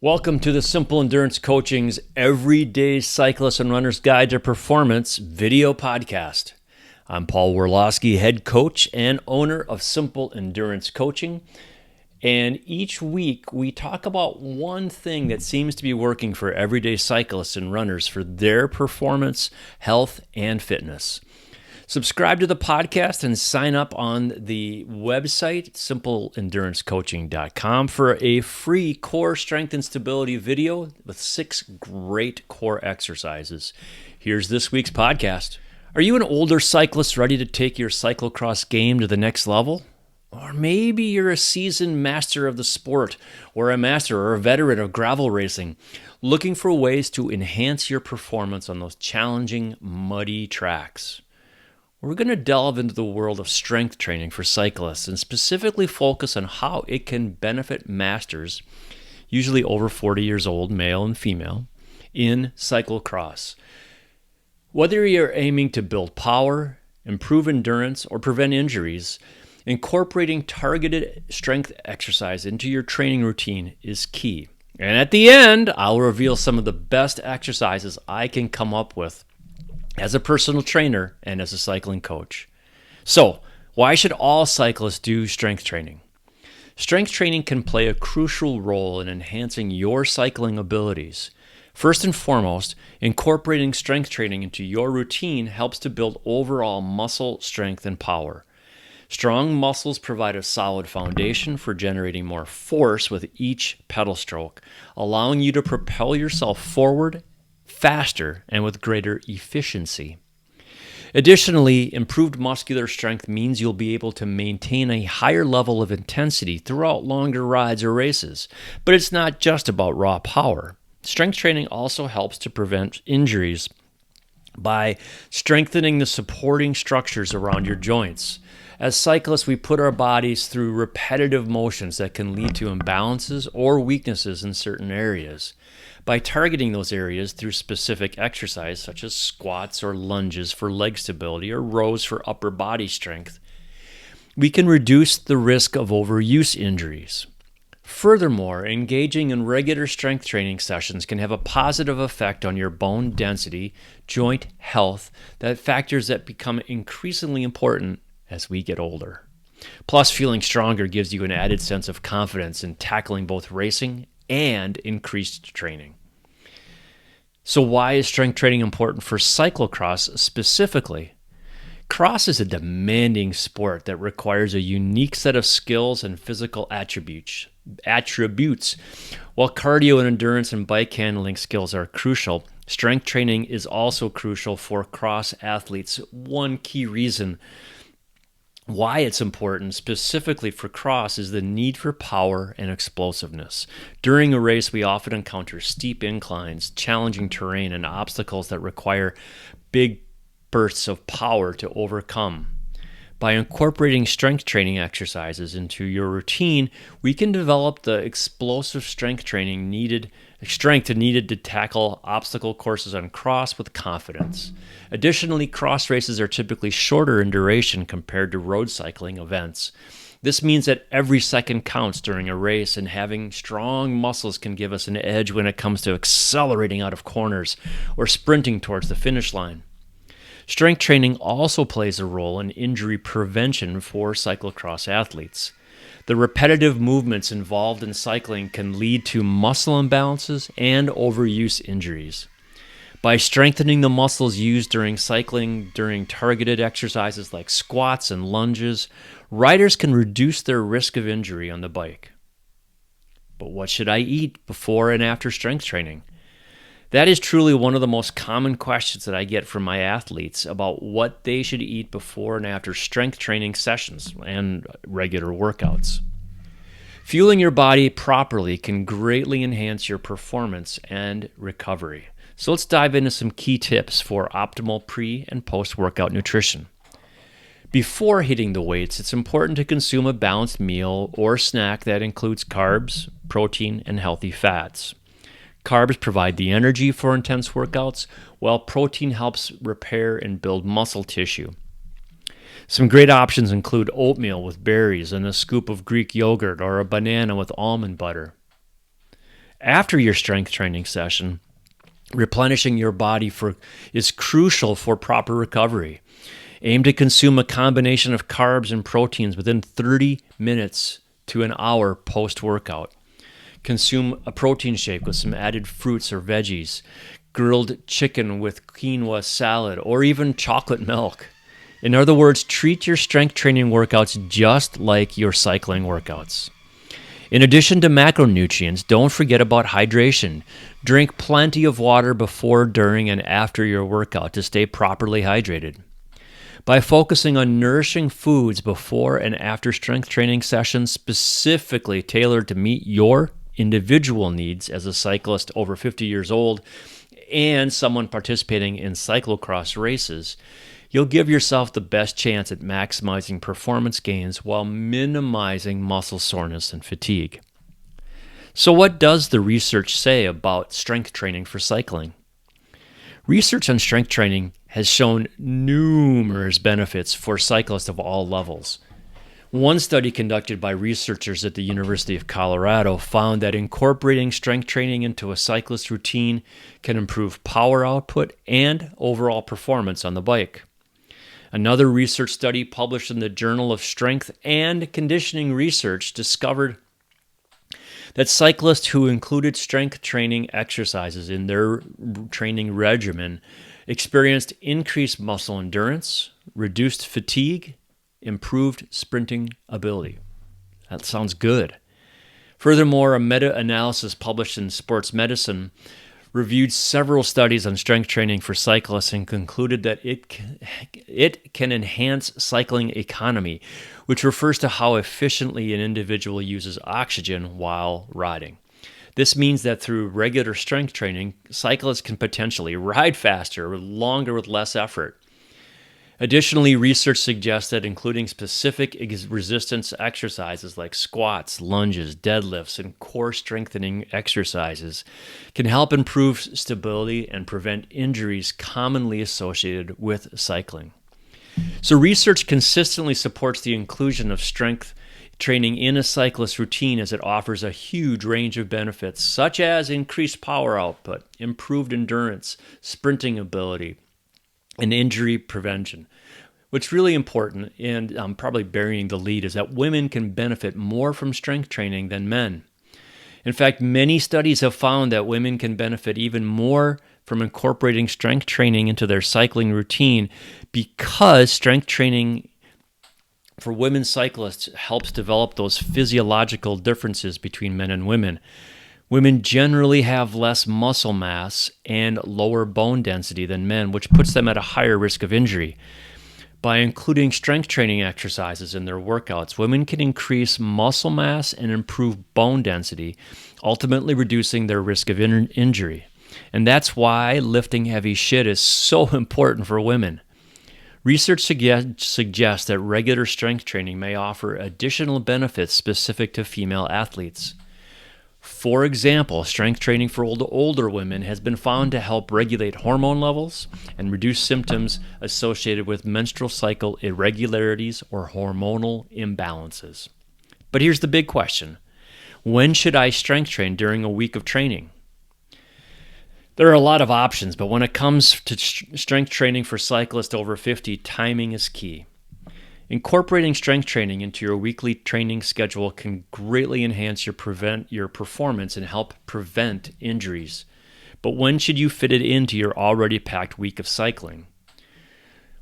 Welcome to the Simple Endurance Coaching's Everyday Cyclists and Runners Guide to Performance video podcast. I'm Paul Werlowski, head coach and owner of Simple Endurance Coaching. And each week we talk about one thing that seems to be working for everyday cyclists and runners for their performance, health, and fitness. Subscribe to the podcast and sign up on the website, simpleendurancecoaching.com, for a free core strength and stability video with 6 great core exercises. Here's this week's podcast. Are you an older cyclist ready to take your cyclocross game to the next level? Or maybe you're a seasoned master of the sport, or a master or a veteran of gravel racing, looking for ways to enhance your performance on those challenging, muddy tracks. We're going to delve into the world of strength training for cyclists and specifically focus on how it can benefit masters, usually over 40 years old, male and female, in cyclocross. Whether you're aiming to build power, improve endurance, or prevent injuries, incorporating targeted strength exercise into your training routine is key. And at the end, I'll reveal some of the best exercises I can come up with as a personal trainer and as a cycling coach. So, why should all cyclists do strength training? Strength training can play a crucial role in enhancing your cycling abilities. First and foremost, incorporating strength training into your routine helps to build overall muscle strength and power. Strong muscles provide a solid foundation for generating more force with each pedal stroke, allowing you to propel yourself forward faster and with greater efficiency. Additionally, improved muscular strength means you'll be able to maintain a higher level of intensity throughout longer rides or races. But it's not just about raw power. Strength training also helps to prevent injuries by strengthening the supporting structures around your joints. As cyclists, we put our bodies through repetitive motions that can lead to imbalances or weaknesses in certain areas. By targeting those areas through specific exercise, such as squats or lunges for leg stability or rows for upper body strength, we can reduce the risk of overuse injuries. Furthermore, engaging in regular strength training sessions can have a positive effect on your bone density, joint health, factors that become increasingly important as we get older. Plus, feeling stronger gives you an added sense of confidence in tackling both racing and increased training. So why is strength training important for cyclocross specifically? Cross is a demanding sport that requires a unique set of skills and physical attributes. While cardio and endurance and bike handling skills are crucial, strength training is also crucial for cross athletes. One key reason why it's important specifically for cross is the need for power and explosiveness. During a race, we often encounter steep inclines, challenging terrain, and obstacles that require big bursts of power to overcome. By incorporating strength training exercises into your routine, we can develop the explosive strength needed to tackle obstacle courses on cross with confidence. Additionally, cross races are typically shorter in duration compared to road cycling events. This means that every second counts during a race, and having strong muscles can give us an edge when it comes to accelerating out of corners or sprinting towards the finish line. Strength training also plays a role in injury prevention for cyclocross athletes. The repetitive movements involved in cycling can lead to muscle imbalances and overuse injuries. By strengthening the muscles used during cycling during targeted exercises like squats and lunges, riders can reduce their risk of injury on the bike. But what should I eat before and after strength training? That is truly one of the most common questions that I get from my athletes about what they should eat before and after strength training sessions and regular workouts. Fueling your body properly can greatly enhance your performance and recovery. So let's dive into some key tips for optimal pre- and post-workout nutrition. Before hitting the weights, it's important to consume a balanced meal or snack that includes carbs, protein, and healthy fats. Carbs provide the energy for intense workouts, while protein helps repair and build muscle tissue. Some great options include oatmeal with berries and a scoop of Greek yogurt or a banana with almond butter. After your strength training session, replenishing your body is crucial for proper recovery. Aim to consume a combination of carbs and proteins within 30 minutes to an hour post-workout. Consume a protein shake with some added fruits or veggies, grilled chicken with quinoa salad, or even chocolate milk. In other words, treat your strength training workouts just like your cycling workouts. In addition to macronutrients, don't forget about hydration. Drink plenty of water before, during, and after your workout to stay properly hydrated. By focusing on nourishing foods before and after strength training sessions specifically tailored to meet your individual needs as a cyclist over 50 years old and someone participating in cyclocross races, you'll give yourself the best chance at maximizing performance gains while minimizing muscle soreness and fatigue. So what does the research say about strength training for cycling? Research on strength training has shown numerous benefits for cyclists of all levels. One study conducted by researchers at the University of Colorado found that incorporating strength training into a cyclist routine can improve power output and overall performance on the bike. Another research study published in the Journal of Strength and Conditioning Research discovered that cyclists who included strength training exercises in their training regimen experienced increased muscle endurance, reduced fatigue, improved sprinting ability. That sounds good. Furthermore, a meta-analysis published in Sports Medicine reviewed several studies on strength training for cyclists and concluded that it can enhance cycling economy, which refers to how efficiently an individual uses oxygen while riding. This means that through regular strength training, cyclists can potentially ride faster, longer with less effort. Additionally, research suggests that including specific resistance exercises like squats, lunges, deadlifts, and core strengthening exercises can help improve stability and prevent injuries commonly associated with cycling. So research consistently supports the inclusion of strength training in a cyclist routine as it offers a huge range of benefits, such as increased power output, improved endurance, sprinting ability, and injury prevention. What's really important, and I'm probably burying the lead, is that women can benefit more from strength training than men. In fact, many studies have found that women can benefit even more from incorporating strength training into their cycling routine because strength training for women cyclists helps develop those physiological differences between men and women. Women generally have less muscle mass and lower bone density than men, which puts them at a higher risk of injury. By including strength training exercises in their workouts, women can increase muscle mass and improve bone density, ultimately reducing their risk of injury. And that's why lifting heavy shit is so important for women. Research suggests that regular strength training may offer additional benefits specific to female athletes. For example, strength training for older women has been found to help regulate hormone levels and reduce symptoms associated with menstrual cycle irregularities or hormonal imbalances. But here's the big question. When should I strength train during a week of training? There are a lot of options, but when it comes to strength training for cyclists over 50, timing is key. Incorporating strength training into your weekly training schedule can greatly enhance your performance and help prevent injuries. But when should you fit it into your already packed week of cycling?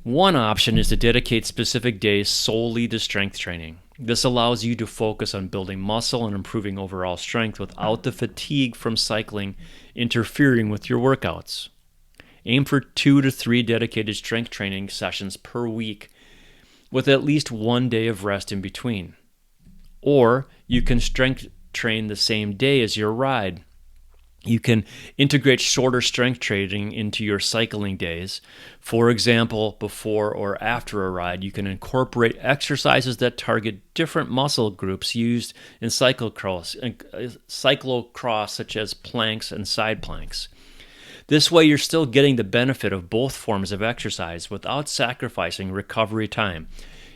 One option is to dedicate specific days solely to strength training. This allows you to focus on building muscle and improving overall strength without the fatigue from cycling interfering with your workouts. Aim for 2 to 3 dedicated strength training sessions per week, with at least one day of rest in between. Or you can strength train the same day as your ride. You can integrate shorter strength training into your cycling days. For example, before or after a ride, you can incorporate exercises that target different muscle groups used in cyclocross, such as planks and side planks. This way, you're still getting the benefit of both forms of exercise without sacrificing recovery time.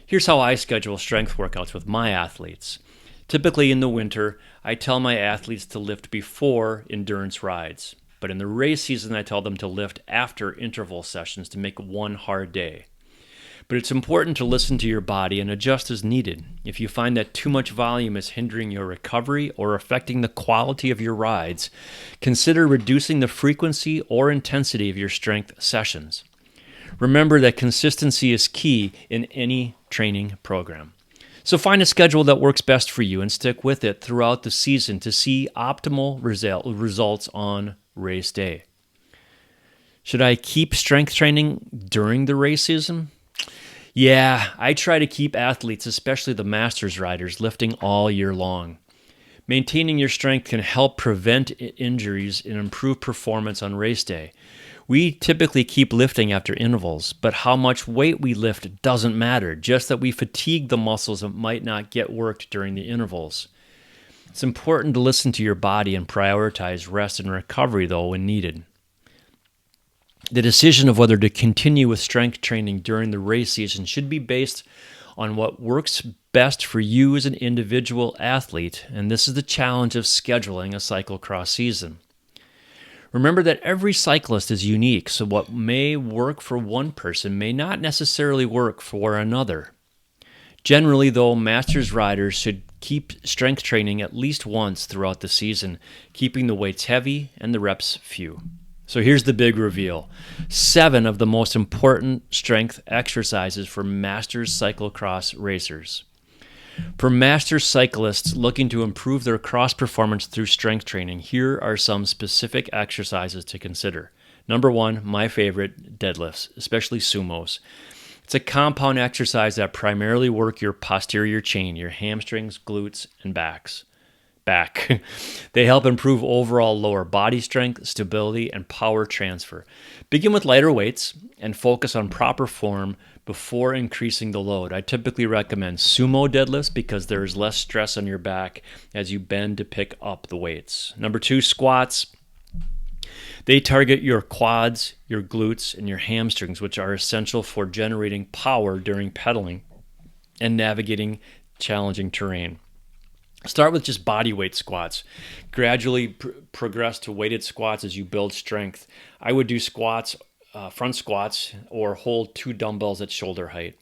Here's how I schedule strength workouts with my athletes. Typically in the winter, I tell my athletes to lift before endurance rides. But in the race season, I tell them to lift after interval sessions to make one hard day. But it's important to listen to your body and adjust as needed. If you find that too much volume is hindering your recovery or affecting the quality of your rides, consider reducing the frequency or intensity of your strength sessions. Remember that consistency is key in any training program. So find a schedule that works best for you and stick with it throughout the season to see optimal results on race day. Should I keep strength training during the race season? Yeah, I try to keep athletes, especially the masters riders, lifting all year long. Maintaining your strength can help prevent injuries and improve performance on race day. We typically keep lifting after intervals, but how much weight we lift doesn't matter, just that we fatigue the muscles that might not get worked during the intervals. It's important to listen to your body and prioritize rest and recovery, though, when needed. The decision of whether to continue with strength training during the race season should be based on what works best for you as an individual athlete, and this is the challenge of scheduling a cyclocross season. Remember that every cyclist is unique, so what may work for one person may not necessarily work for another. Generally, though, masters riders should keep strength training at least once throughout the season, keeping the weights heavy and the reps few. So here's the big reveal. 7 of the most important strength exercises for masters cyclocross racers. For master cyclists looking to improve their cross performance through strength training, here are some specific exercises to consider. Number 1, my favorite, deadlifts, especially sumos. It's a compound exercise that primarily work your posterior chain, your hamstrings, glutes, and back. They help improve overall lower body strength, stability, and power transfer. Begin with lighter weights and focus on proper form before increasing the load. I typically recommend sumo deadlifts because there is less stress on your back as you bend to pick up the weights. Number 2, squats. They target your quads, your glutes, and your hamstrings, which are essential for generating power during pedaling and navigating challenging terrain. Start with just body weight squats. Gradually progress to weighted squats as you build strength. I would do squats, front squats, or hold 2 dumbbells at shoulder height.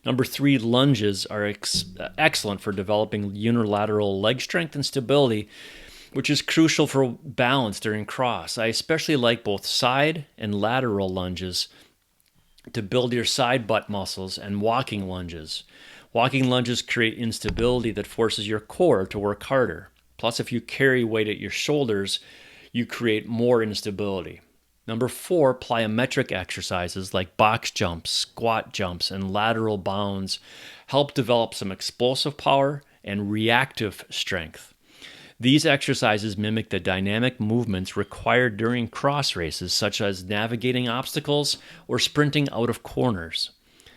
Number 3, lunges are excellent for developing unilateral leg strength and stability, which is crucial for balance during cross. I especially like both side and lateral lunges to build your side butt muscles, and walking lunges. Walking lunges create instability that forces your core to work harder. Plus, if you carry weight at your shoulders, you create more instability. Number 4, plyometric exercises like box jumps, squat jumps, and lateral bounds help develop some explosive power and reactive strength. These exercises mimic the dynamic movements required during cross races, such as navigating obstacles or sprinting out of corners.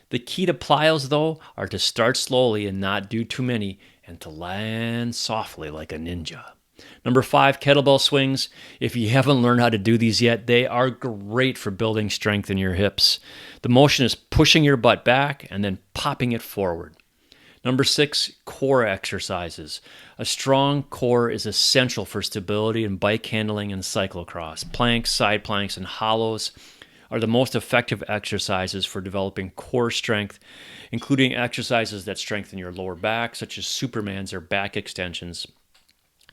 The key to plyos, though, are to start slowly and not do too many, and to land softly like a ninja. Number 5, kettlebell swings. If you haven't learned how to do these yet, they are great for building strength in your hips. The motion is pushing your butt back and then popping it forward. Number 6, core exercises. A strong core is essential for stability in bike handling and cyclocross. Planks, side planks, and hollows are the most effective exercises for developing core strength, including exercises that strengthen your lower back, such as Supermans or back extensions,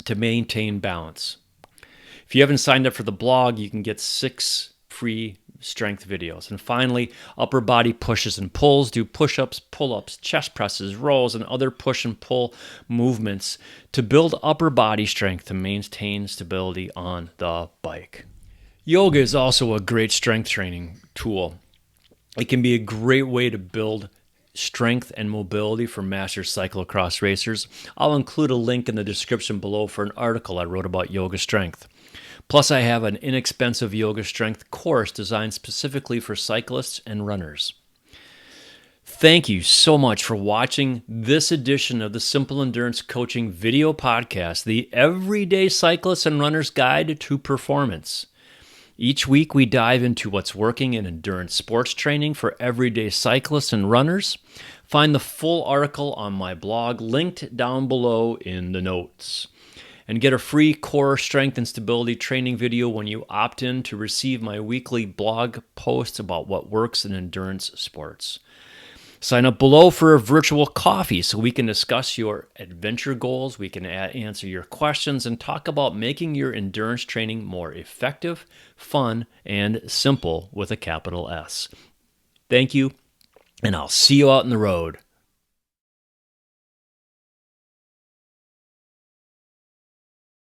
to maintain balance. If you haven't signed up for the blog, you can get 6 free strength videos. And finally, upper body pushes and pulls. Do push-ups, pull-ups, chest presses, rows, and other push and pull movements to build upper body strength to maintain stability on the bike. Yoga is also a great strength training tool. It can be a great way to build strength and mobility for master cyclocross racers. I'll include a link in the description below for an article I wrote about yoga strength. Plus, I have an inexpensive yoga strength course designed specifically for cyclists and runners. Thank you so much for watching this edition of the Simple Endurance Coaching video podcast, the Everyday Cyclists and Runners Guide to Performance. Each week, we dive into what's working in endurance sports training for everyday cyclists and runners. Find the full article on my blog linked down below in the notes. And get a free core strength and stability training video when you opt in to receive my weekly blog posts about what works in endurance sports. Sign up below for a virtual coffee so we can discuss your adventure goals, we can answer your questions, and talk about making your endurance training more effective, fun, and simple with a capital S. Thank you, and I'll see you out on the road.